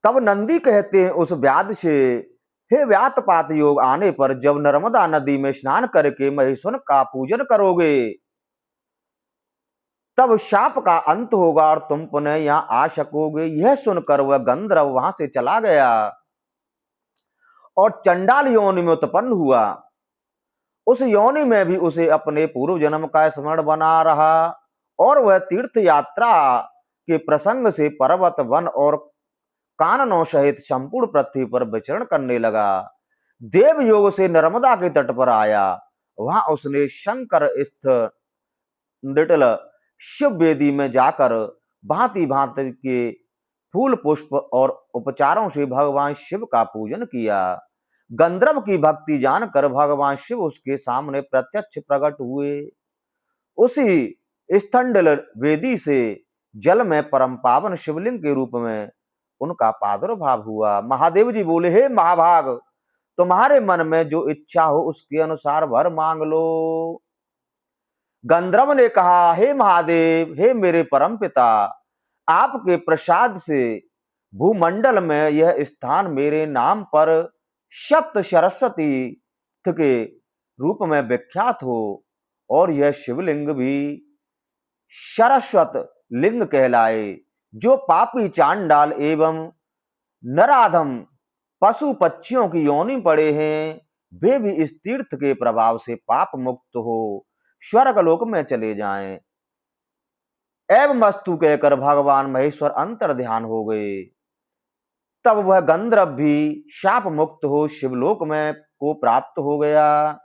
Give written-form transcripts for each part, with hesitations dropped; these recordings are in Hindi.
तब नंदी कहते हैं उस व्याध से, हे व्यातपात योग आने पर जब नर्मदा नदी में स्नान करके महेश्वर का पूजन करोगे तब शाप का अंत होगा और तुम पुनः यहाँ आ सकोगे। यह सुनकर वह गंधर्व वहां से चला गया और चंडाल योनि में उत्पन्न हुआ। उस योनि में भी उसे अपने पूर्व जन्म का स्मरण बना रहा और वह तीर्थ यात्रा के प्रसंग से पर्वत वन और काननों सहित संपूर्ण पृथ्वी पर विचरण करने लगा। देव योग से नर्मदा के तट पर आया। वहां उसने शंकर स्थित लिटिल शिव वेदी में जाकर भांति भांति के फूल पुष्प और उपचारों से भगवान शिव का पूजन किया। गंधर्व की भक्ति जानकर भगवान शिव उसके सामने प्रत्यक्ष प्रकट हुए। उसी स्थंडिल वेदी से जल में परम पावन शिवलिंग के रूप में उनका प्रादुर्भाव हुआ। महादेव जी बोले, हे महाभाग, तुम्हारे मन में जो इच्छा हो उसके अनुसार वर मांग लो। गंधर्व ने कहा, हे महादेव, हे मेरे परम पिता, आपके प्रसाद से भूमंडल में यह स्थान मेरे नाम पर सप्त सरस्वती के रूप में विख्यात हो और यह शिवलिंग भी सरस्वत लिंग कहलाए। जो पापी चांडाल एवं नराधम पशु पक्षियों की योनि पड़े हैं वे भी इस तीर्थ के प्रभाव से पाप मुक्त हो स्वर्गलोक में चले जाएं। एवं मस्तु कहकर भगवान महेश्वर अंतर ध्यान हो गए। तब वह गंधर्व भी शाप मुक्त हो शिवलोक में को प्राप्त हो गया।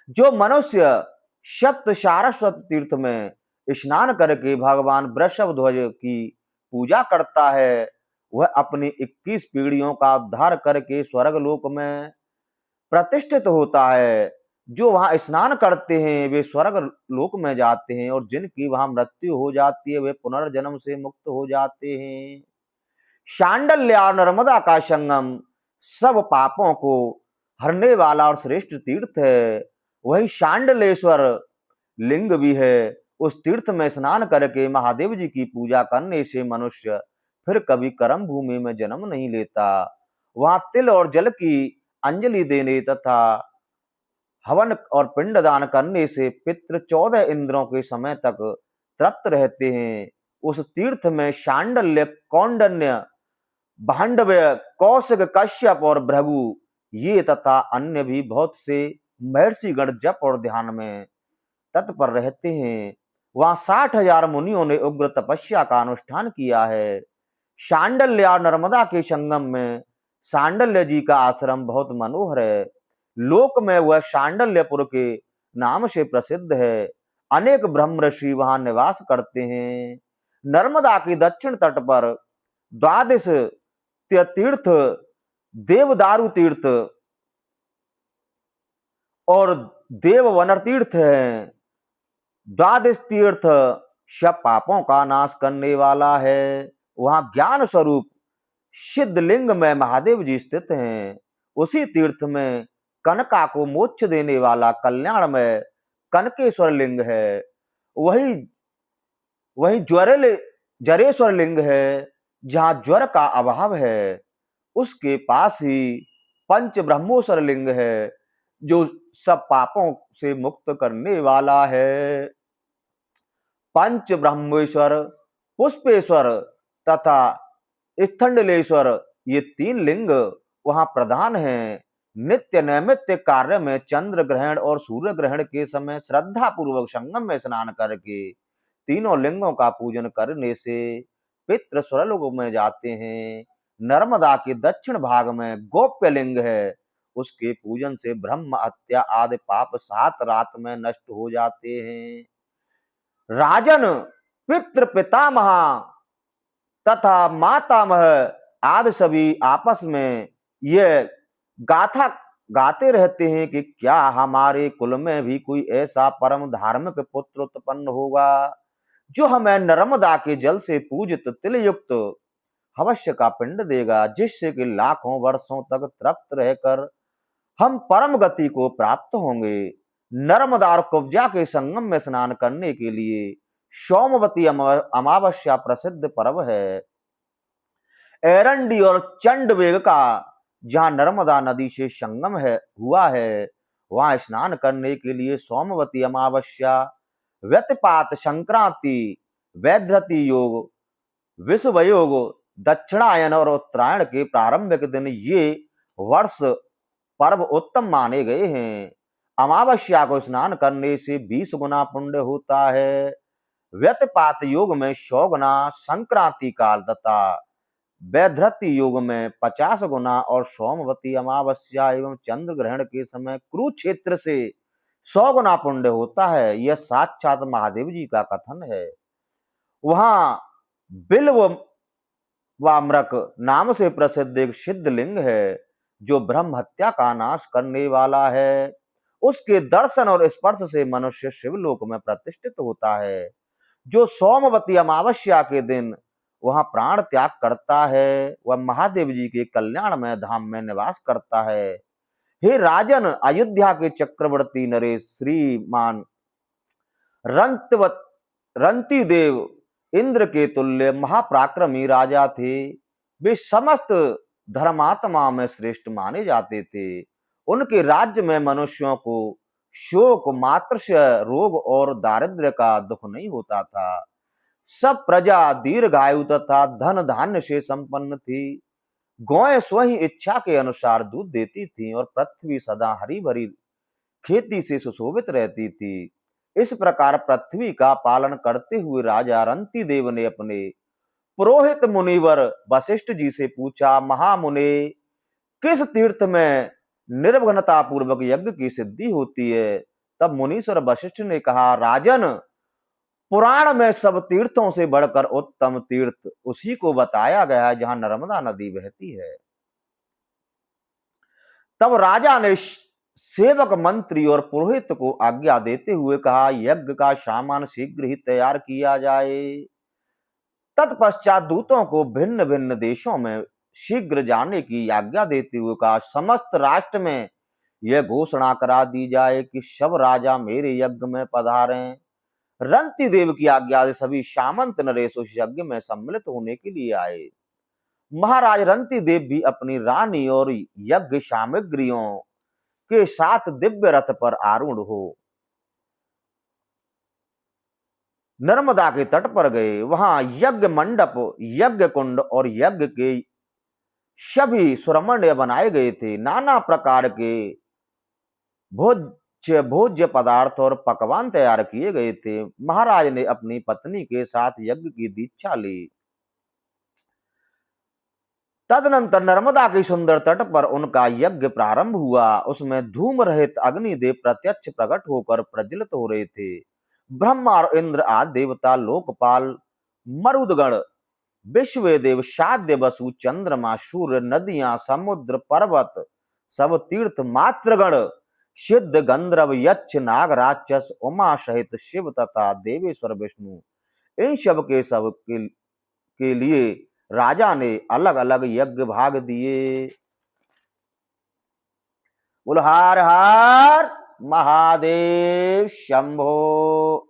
जो मनुष्य सप्त सारस्वत तीर्थ में स्नान करके भगवान वृषभ ध्वज की पूजा करता है वह अपनी 21 पीढ़ियों का उद्धार करके स्वर्गलोक में प्रतिष्ठित होता है। जो वहां स्नान करते हैं वे स्वर्ग लोक में जाते हैं और जिनकी वहां मृत्यु हो जाती है वे पुनर्जन्म से मुक्त हो जाते हैं। शांडल्य और नर्मदा का संगम सब पापों को हरने वाला और श्रेष्ठ तीर्थ है। वही शांडलेश्वर लिंग भी है। उस तीर्थ में स्नान करके महादेव जी की पूजा करने से मनुष्य फिर कभी कर्म भूमि में जन्म नहीं लेता। वहां तिल और जल की अंजलि देने तथा हवन और पिंडदान करने से पितृ 14 इंद्रों के समय तक तृप्त रहते हैं। उस तीर्थ में शांडल्य, कौंडन्य, भांडव्य, कौशिक, कश्यप और भृगु ये तथा अन्य भी बहुत से महर्षि गण जप और ध्यान में तत्पर रहते हैं। वहां 60,000 मुनियों ने उग्र तपस्या का अनुष्ठान किया है। शांडल्य और नर्मदा के संगम में शांडल्य जी का आश्रम बहुत मनोहर है। लोक में वह शांडल्यपुर के नाम से प्रसिद्ध है। अनेक ब्रह्म ऋषि वहां निवास करते हैं। नर्मदा के दक्षिण तट पर द्वादश तीर्थ, देवदारू तीर्थ और देववनर तीर्थ है। द्वादश तीर्थ सब पापों का नाश करने वाला है। वहां ज्ञान स्वरूप सिद्धलिंग में महादेव जी स्थित हैं। उसी तीर्थ में कनका को मोक्ष देने वाला कल्याण में कनकेश्वर लिंग है। वही वही जरेश्वर लिंग है जहां ज्वर का अभाव है। उसके पास ही पंच ब्रह्मोश्वर लिंग है जो सब पापों से मुक्त करने वाला है। पंच ब्रह्मेश्वर, पुष्पेश्वर तथा स्थंडलेश्वर ये 3 लिंग वहां प्रधान हैं। नित्य नैमित्य कार्य में चंद्र ग्रहण और सूर्य ग्रहण के समय श्रद्धा पूर्वक संगम में स्नान करके तीनों लिंगों का पूजन करने से पितृ स्वर्गलोक में जाते हैं। नर्मदा के दक्षिण भाग में गोप्य लिंग है। उसके पूजन से ब्रह्म हत्या आदि पाप 7 रात में नष्ट हो जाते हैं। राजन, पितृ पितामह तथा मातामह आदि सभी आपस में यह गाथा गाते रहते हैं कि क्या हमारे कुल में भी कोई ऐसा परम धार्मिक पुत्र उत्पन्न होगा जो हमें नर्मदा के जल से पूजित तिल युक्त हवस्य का पिंड देगा, जिससे कि लाखों वर्षों तक तृप्त रहकर हम परम गति को प्राप्त होंगे। नर्मदा और कुब्जा के संगम में स्नान करने के लिए सोमवती अमावस्या प्रसिद्ध पर्व है। एरंडी और चंडवेग का जहां नर्मदा नदी से संगम है हुआ है, वहां स्नान करने के लिए सोमवती अमावस्या, व्यतिपात संक्रांति, वैधृति योग, विषुव योग, दक्षिणायन और उत्तरायण के प्रारंभिक दिन ये वर्ष पर्व उत्तम माने गए हैं। अमावस्या को स्नान करने से 20 गुना पुण्य होता है, व्यतिपात योग में 100 गुना, संक्रांति काल तथा वैधृति योग में 50 गुना और सोमवती अमावस्या एवं चंद्र ग्रहण के समय कुरुक्षेत्र से 100 गुना पुण्य होता है। यह साक्षात महादेव जी का कथन है। वहां बिल्व वामृक नाम से प्रसिद्ध एक सिद्ध लिंग है जो ब्रह्म हत्या का नाश करने वाला है। उसके दर्शन और स्पर्श से मनुष्य शिवलोक में प्रतिष्ठित होता है। जो सोमवती अमावस्या के दिन वहां प्राण त्याग करता है, वह महादेव जी के कल्याणमय धाम में निवास करता है। हे राजन, अयोध्या के चक्रवर्ती नरेश श्रीमान रंती देव इंद्र के तुल्य महापराक्रमी राजा थे। वे समस्त धर्मात्मा में श्रेष्ठ माने जाते थे। उनके राज्य में मनुष्यों को शोक, मातृशय, रोग और दारिद्र्य का दुख नहीं होता था। सब प्रजा दीर्घायु तथा धन धान्य से संपन्न थी। गौएं स्वयं इच्छा के अनुसार दूध देती थीं और पृथ्वी सदा हरी भरी खेती से सुशोभित रहती थी। इस प्रकार पृथ्वी का पालन करते हुए राजा रंती देव ने अपने पुरोहित मुनिवर वशिष्ठ जी से पूछा, महामुने, किस तीर्थ में निर्विघ्नता पूर्वक यज्ञ की सिद्धि होती है? तब मुनीश्वर वशिष्ठ ने कहा, राजन, पुराण में सब तीर्थों से बढ़कर उत्तम तीर्थ उसी को बताया गया है जहां नर्मदा नदी बहती है। तब राजा ने सेवक, मंत्री और पुरोहित को आज्ञा देते हुए कहा, यज्ञ का सामान शीघ्र ही तैयार किया जाए। तत्पश्चात दूतों को भिन्न भिन्न देशों में शीघ्र जाने की आज्ञा देते हुए कहा, समस्त राष्ट्र में यह घोषणा करा दी जाए कि सब राजा मेरे यज्ञ में पधारें। रंती देव की आज्ञा से सभी सामंत नरेश उस यज्ञ में सम्मिलित होने के लिए आए। महाराज रंती देव भी अपनी रानी और यज्ञ सामग्रियों के साथ दिव्य रथ पर आरूढ़ हो नर्मदा के तट पर गए। वहां यज्ञ मंडप, यज्ञ कुंड और यज्ञ के सभी सुरमण्य बनाए गए थे। नाना प्रकार के भोज्य पदार्थ और पकवान तैयार किए गए थे। महाराज ने अपनी पत्नी के साथ यज्ञ की दीक्षा ली। तदनंतर नर्मदा के सुंदर तट पर उनका यज्ञ प्रारंभ हुआ। उसमें धूम रहित अग्निदेव प्रत्यक्ष प्रकट होकर प्रज्वलित हो रहे थे। ब्रह्मा और इंद्र आदि देवता, लोकपाल, मरुदगण, विश्वदेव, साध्य, वसु, चंद्रमा, सूर्य, नदियां, समुद्र, पर्वत, सब तीर्थ मात्रगण, सिद्ध, गंधर्व, यक्ष, नाग, राक्षस, उमा सहित शिव तथा देवेश्वर विष्णु, इन सब के लिए राजा ने अलग अलग यज्ञ भाग दिए। बोल हर हर महादेव शंभो।